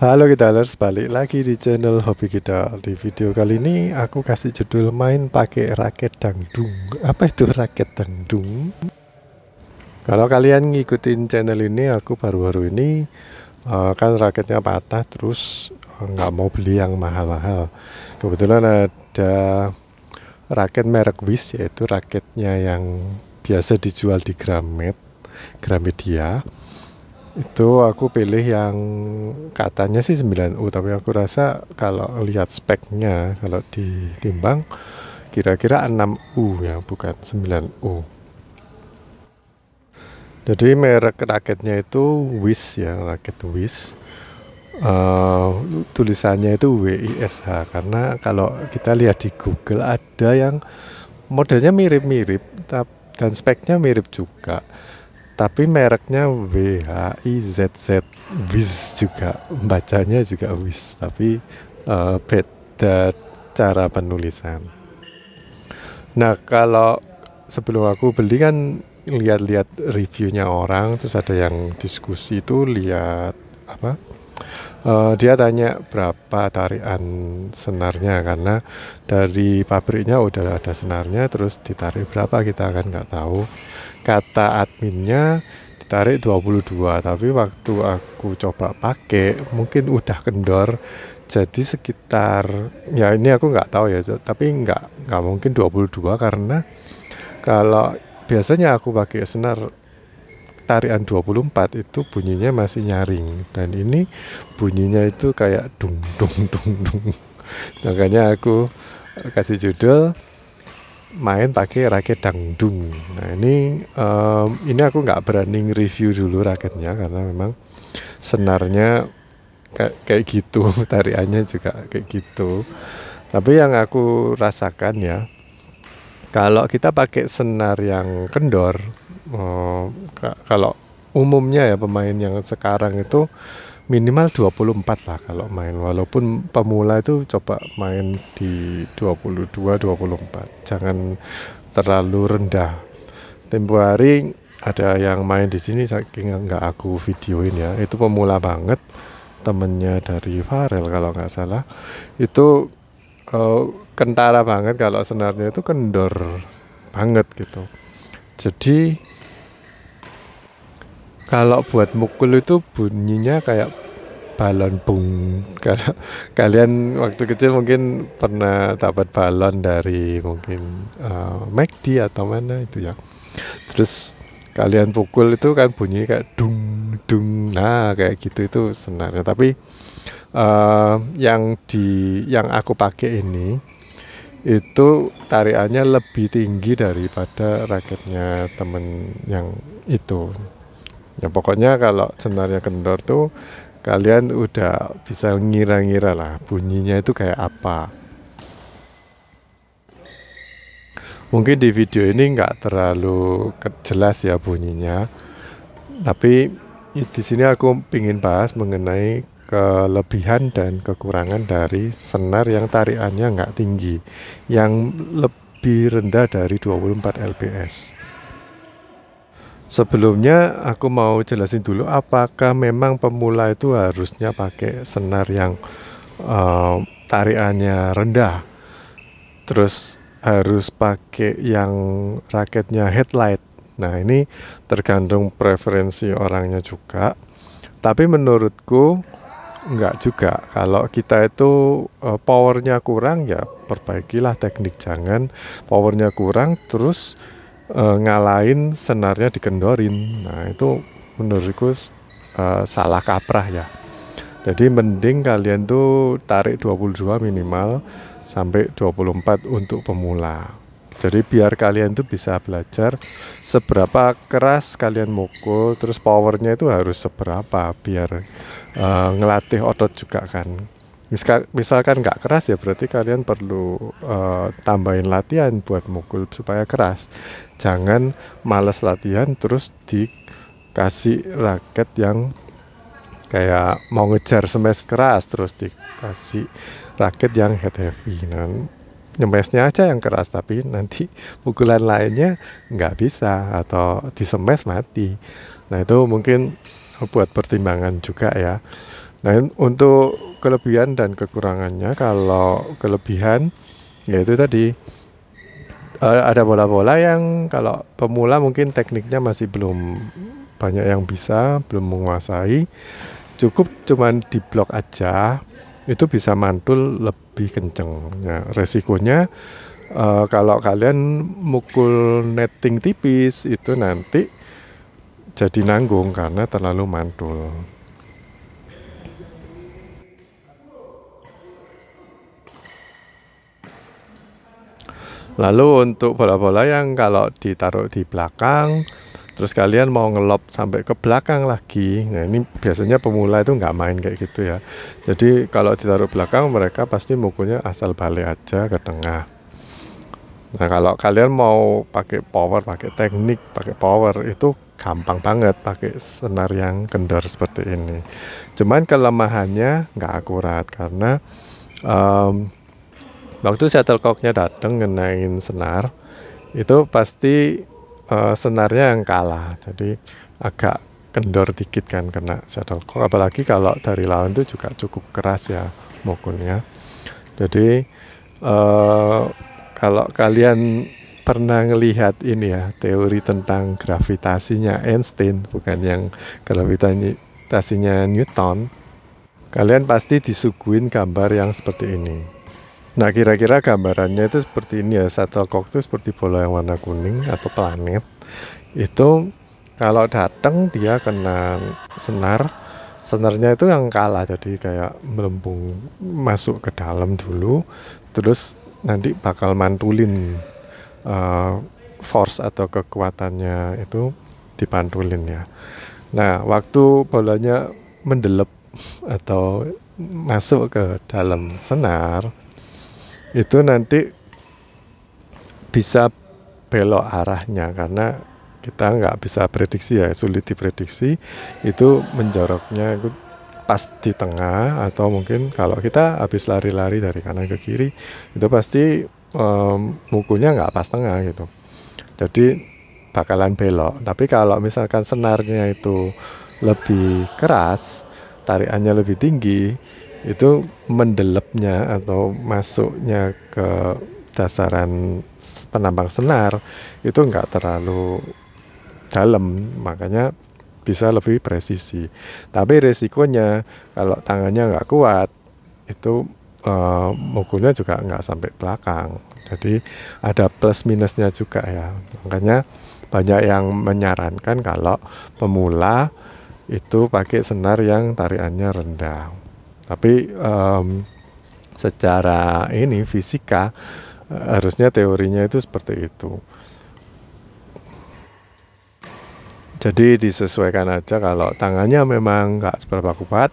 Halo Gitalers, balik lagi di channel Hobi Kita. Di video kali ini aku kasih judul main pakai raket dangdung. Apa itu raket dangdung? Kalau kalian ngikutin channel ini, aku baru-baru ini kan raketnya patah, terus nggak mau beli yang mahal-mahal. Kebetulan ada raket merek Wish, yaitu raketnya yang biasa dijual di Gramedia. Itu aku pilih yang katanya sih 9U, tapi aku rasa kalau lihat speknya, kalau ditimbang kira-kira 6U ya, bukan 9U. Jadi merek raketnya itu Wish ya, raket Wish. Tulisannya itu WISH, karena kalau kita lihat di Google ada yang modelnya mirip-mirip dan speknya mirip juga, tapi mereknya WHIZZ, Wish juga, bacanya juga Wish, tapi beda cara penulisan. Nah, kalau sebelum aku beli kan lihat-lihat reviewnya orang, terus ada yang diskusi itu lihat apa, dia tanya berapa tarian senarnya, karena dari pabriknya udah ada senarnya, terus ditarik berapa kita kan nggak tahu. Kata adminnya ditarik 22, tapi waktu aku coba pakai mungkin udah kendor, jadi sekitar, ya ini aku nggak tahu ya, tapi nggak mungkin 22, karena kalau biasanya aku pakai senar tarian 24 itu bunyinya masih nyaring, dan ini bunyinya itu kayak dung dung dung dung. Makanya aku kasih judul main pakai raket dangdung. Nah ini aku nggak berani review dulu raketnya, karena memang senarnya kayak gitu, tariannya juga kayak gitu. Tapi yang aku rasakan ya, kalau kita pakai senar yang kendor, kalau umumnya ya pemain yang sekarang itu minimal 24 lah kalau main, walaupun pemula itu coba main di 22-24, jangan terlalu rendah. Tempo hari ada yang main di sini, saking nggak aku videoin ya, itu pemula banget, temennya dari Farel kalau nggak salah, itu kentara banget kalau senarnya itu kendor banget gitu. Jadi kalau buat mukul itu bunyinya kayak balon bung. Kalau kalian waktu kecil mungkin pernah dapat balon dari mungkin McD atau mana itu ya, terus kalian pukul itu kan bunyi kayak dung dung, nah kayak gitu itu senarnya. Tapi yang aku pakai ini itu tariannya lebih tinggi daripada raketnya temen yang itu. Ya pokoknya kalau senarnya kendor tuh kalian udah bisa ngira-ngira lah bunyinya itu kayak apa. Mungkin di video ini nggak terlalu jelas ya bunyinya, tapi di sini aku ingin bahas mengenai kelebihan dan kekurangan dari senar yang tariannya nggak tinggi, yang lebih rendah dari 24 lbs. Sebelumnya aku mau jelasin dulu, apakah memang pemula itu harusnya pakai senar yang tariannya rendah, terus harus pakai yang raketnya headlight. Nah ini tergantung preferensi orangnya juga, tapi menurutku enggak juga. Kalau kita itu powernya kurang, ya perbaikilah teknik, jangan powernya kurang terus ngalahin senarnya dikendorin. Nah itu menurutku salah kaprah ya. Jadi mending kalian tuh tarik 22 minimal sampai 24 untuk pemula. Jadi biar kalian tuh bisa belajar seberapa keras kalian mukul, terus powernya itu harus seberapa, biar ngelatih otot juga kan. Misalkan nggak keras, ya berarti kalian perlu tambahin latihan buat mukul supaya keras. Jangan males latihan terus dikasih raket yang kayak mau ngejar smash keras, terus dikasih raket yang head heavy. Nah, nyemesnya aja yang keras, tapi nanti pukulan lainnya nggak bisa atau di smash mati. Nah itu mungkin buat pertimbangan juga ya. Nah, untuk kelebihan dan kekurangannya, kalau kelebihan yaitu tadi ada bola-bola yang kalau pemula mungkin tekniknya masih belum banyak yang bisa, belum menguasai, cukup cuman di blok aja itu bisa mantul lebih kenceng. Ya, resikonya kalau kalian mukul netting tipis itu nanti jadi nanggung karena terlalu mantul. Lalu untuk bola-bola yang kalau ditaruh di belakang, terus kalian mau ngelop sampai ke belakang lagi, nah ini biasanya pemula itu nggak main kayak gitu ya. Jadi kalau ditaruh belakang mereka pasti mukulnya asal balik aja ke tengah. Nah kalau kalian mau pakai power, pakai teknik, pakai power itu gampang banget pakai senar yang kendor seperti ini. Cuman kelemahannya nggak akurat karena um, waktu shuttlecocknya datang ngenain senar, itu pasti senarnya yang kalah. Jadi agak kendor dikit kan kena shuttlecock. Apalagi kalau dari lawan itu juga cukup keras ya mukulnya. Jadi kalau kalian pernah ngelihat ini ya teori tentang gravitasinya Einstein, bukan yang gravitasinya Newton, kalian pasti disuguhin gambar yang seperti ini. Nah, kira-kira gambarannya itu seperti ini ya. Shuttlecock itu seperti bola yang warna kuning atau planet. Itu kalau datang dia kena senar, senarnya itu yang kalah. Jadi kayak melempung masuk ke dalam dulu, terus nanti bakal mantulin force atau kekuatannya itu dipantulin ya. Nah, waktu bolanya mendelep atau masuk ke dalam senar, itu nanti bisa belok arahnya karena kita nggak bisa prediksi ya, sulit diprediksi itu menjoroknya itu pas di tengah atau mungkin kalau kita habis lari-lari dari kanan ke kiri itu pasti mukulnya nggak pas tengah gitu, jadi bakalan belok. Tapi kalau misalkan senarnya itu lebih keras, tarikannya lebih tinggi, itu mendelepnya atau masuknya ke dasaran penambang senar itu enggak terlalu dalam, makanya bisa lebih presisi. Tapi resikonya kalau tangannya nggak kuat itu mukulnya juga nggak sampai belakang. Jadi ada plus minusnya juga ya. Makanya banyak yang menyarankan kalau pemula itu pakai senar yang tarikannya rendah. Tapi secara ini fisika harusnya teorinya itu seperti itu. Jadi disesuaikan aja kalau tangannya memang nggak seberapa kuat,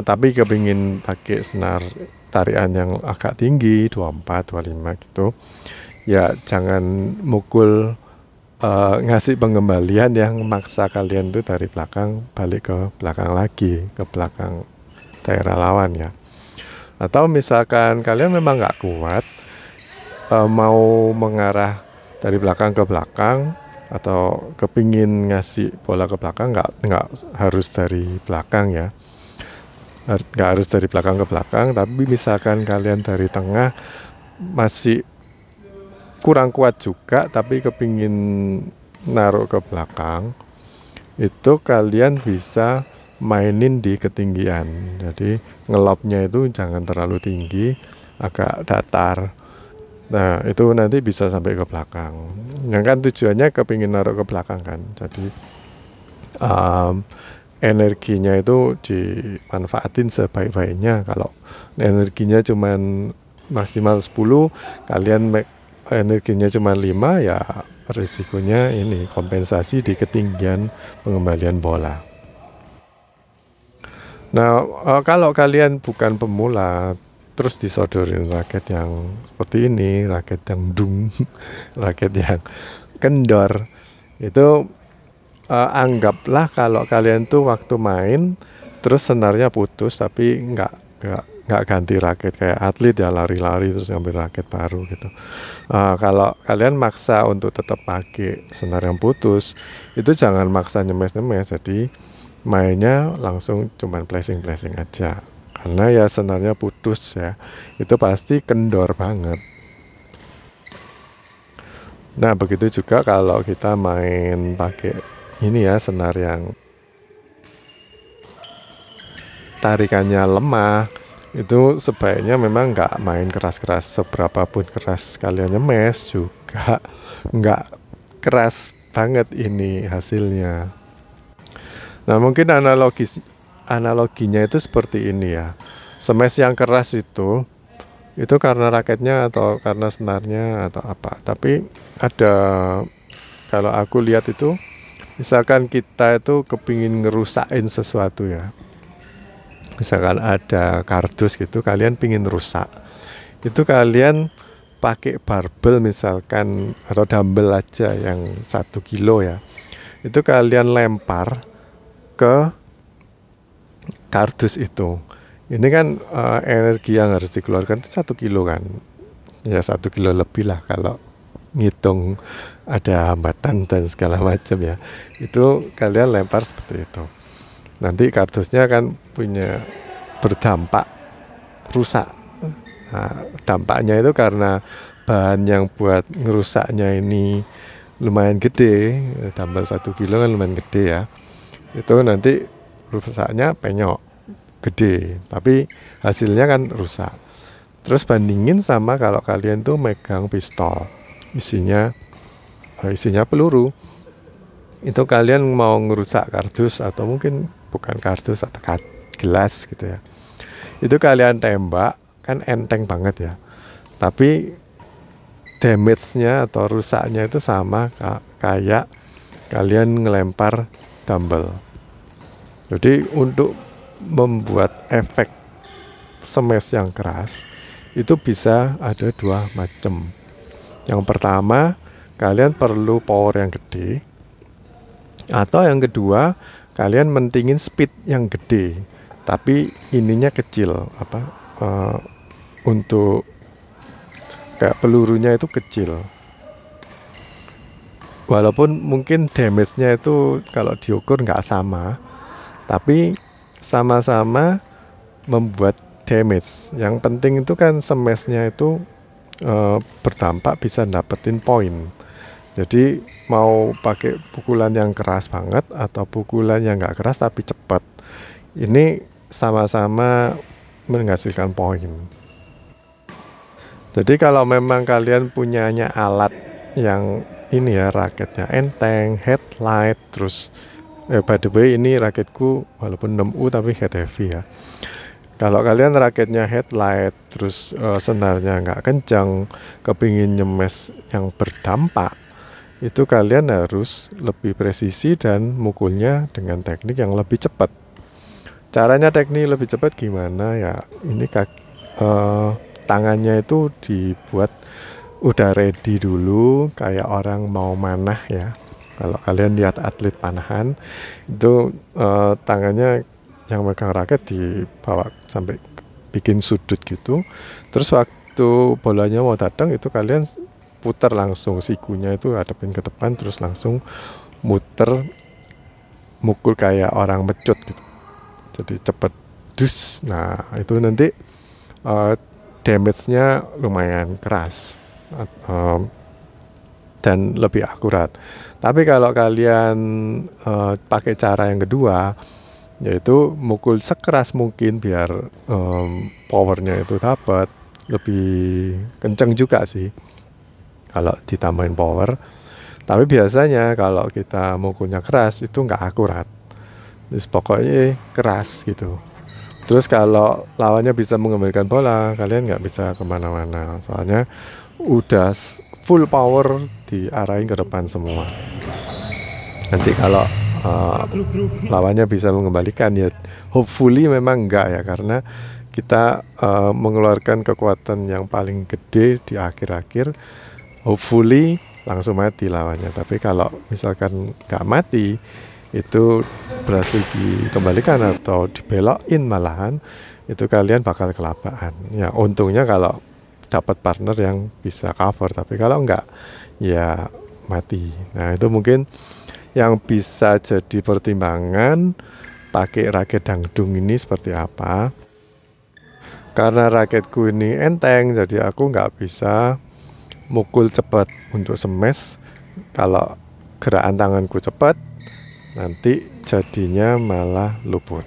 tapi kepingin pakai senar tarikan yang agak tinggi 24, 25 gitu, ya jangan mukul ngasih pengembalian yang maksa kalian tuh dari belakang balik ke belakang lagi, ke belakang daerah lawan ya. Atau misalkan kalian memang nggak kuat, mau mengarah dari belakang ke belakang atau kepingin ngasih bola ke belakang, nggak harus dari belakang ya, nggak harus dari belakang ke belakang, tapi misalkan kalian dari tengah masih kurang kuat juga tapi kepingin naruh ke belakang, itu kalian bisa mainin di ketinggian. Jadi ngelopnya itu jangan terlalu tinggi, agak datar. Nah itu nanti bisa sampai ke belakang. Yang kan tujuannya kepingin naruh ke belakang kan. Jadi energinya itu dimanfaatin sebaik-baiknya. Kalau energinya cuma maksimal 10, kalian energinya cuma 5, ya risikonya ini kompensasi di ketinggian pengembalian bola. Nah kalau kalian bukan pemula terus disodorin raket yang seperti ini, raket yang dung, raket yang kendor, itu anggaplah kalau kalian tuh waktu main terus senarnya putus tapi nggak ganti raket kayak atlet ya, lari-lari terus ngambil raket baru gitu. Kalau kalian maksa untuk tetap pakai senar yang putus, itu jangan maksa nyemes-nyemes. Jadi mainnya langsung cuman flashing aja, karena ya senarnya putus ya, itu pasti kendor banget. Nah begitu juga kalau kita main pakai ini ya, senar yang tarikannya lemah, itu sebaiknya memang nggak main keras-keras. Seberapa pun keras kalian nyemes juga nggak keras banget ini hasilnya. Nah mungkin analoginya itu seperti ini ya, smash yang keras itu karena raketnya atau karena senarnya atau apa. Tapi ada, kalau aku lihat itu, misalkan kita itu kepingin ngerusakin sesuatu ya, misalkan ada kardus gitu, kalian pingin rusak, itu kalian pakai barbel misalkan atau dumbbell aja yang 1 kilo ya, itu kalian lempar ke kardus itu. Ini kan energi yang harus dikeluarkan itu 1 kilo kan, ya 1 kilo lebih lah kalau ngitung ada hambatan dan segala macam ya. Itu kalian lempar seperti itu, nanti kardusnya kan punya berdampak rusak. Nah, dampaknya itu karena bahan yang buat ngerusaknya ini lumayan gede, tambah 1 kilo kan lumayan gede ya, itu nanti rusaknya penyok gede, tapi hasilnya kan rusak. Terus bandingin sama kalau kalian tuh megang pistol, isinya peluru, itu kalian mau ngerusak kardus atau mungkin bukan kardus atau gelas gitu ya, itu kalian tembak kan enteng banget ya, tapi damage-nya atau rusaknya itu sama kayak kalian ngelempar dumbbell. Jadi untuk membuat efek smash yang keras itu bisa ada 2 macam. Yang pertama, kalian perlu power yang gede, atau yang kedua, kalian mentingin speed yang gede tapi ininya kecil, untuk kayak pelurunya itu kecil, walaupun mungkin damage-nya itu kalau diukur nggak sama, tapi sama-sama membuat damage. Yang penting itu kan smash-nya itu berdampak, bisa dapetin poin. Jadi mau pakai pukulan yang keras banget atau pukulan yang nggak keras tapi cepat, ini sama-sama menghasilkan poin. Jadi kalau memang kalian punyanya alat yang ini ya, raketnya enteng, headlight, terus by the way ini raketku walaupun 6U tapi head heavy ya. Kalau kalian raketnya headlight, terus senarnya nggak kencang, kepingin nyemes yang berdampak, itu kalian harus lebih presisi dan mukulnya dengan teknik yang lebih cepat. Caranya teknik lebih cepat gimana ya? Ini tangannya itu dibuat udah ready dulu kayak orang mau manah ya. Kalau kalian lihat atlet panahan itu tangannya yang megang raket dibawa sampai bikin sudut gitu. Terus waktu bolanya mau datang itu kalian putar langsung, sikunya itu hadapin ke depan, terus langsung muter, mukul kayak orang mecut gitu. Jadi cepet dus. Nah itu nanti damage-nya lumayan keras dan lebih akurat. Tapi kalau kalian pakai cara yang kedua, yaitu mukul sekeras mungkin biar powernya itu dapat lebih kenceng juga sih kalau ditambahin power. Tapi biasanya kalau kita mukulnya keras itu nggak akurat, terus pokoknya keras gitu. Terus kalau lawannya bisa mengembalikan bola, kalian nggak bisa kemana-mana, soalnya udah full power diarahin ke depan semua. Nanti kalau lawannya bisa mengembalikan ya hopefully memang enggak ya, karena kita mengeluarkan kekuatan yang paling gede di akhir-akhir, hopefully langsung mati lawannya. Tapi kalau misalkan nggak mati, itu berhasil dikembalikan atau dibelokin malahan, itu kalian bakal kelabakan ya. Untungnya kalau dapat partner yang bisa cover, tapi kalau enggak ya mati. Nah itu mungkin yang bisa jadi pertimbangan pakai raket dangdung ini seperti apa. Karena raketku ini enteng, jadi aku nggak bisa mukul cepat untuk smash. Kalau gerakan tanganku cepat, nanti jadinya malah luput.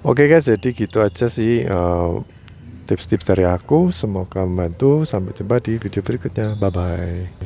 Oke guys, jadi gitu aja sih tips-tips dari aku. Semoga membantu. Sampai jumpa di video berikutnya. Bye bye.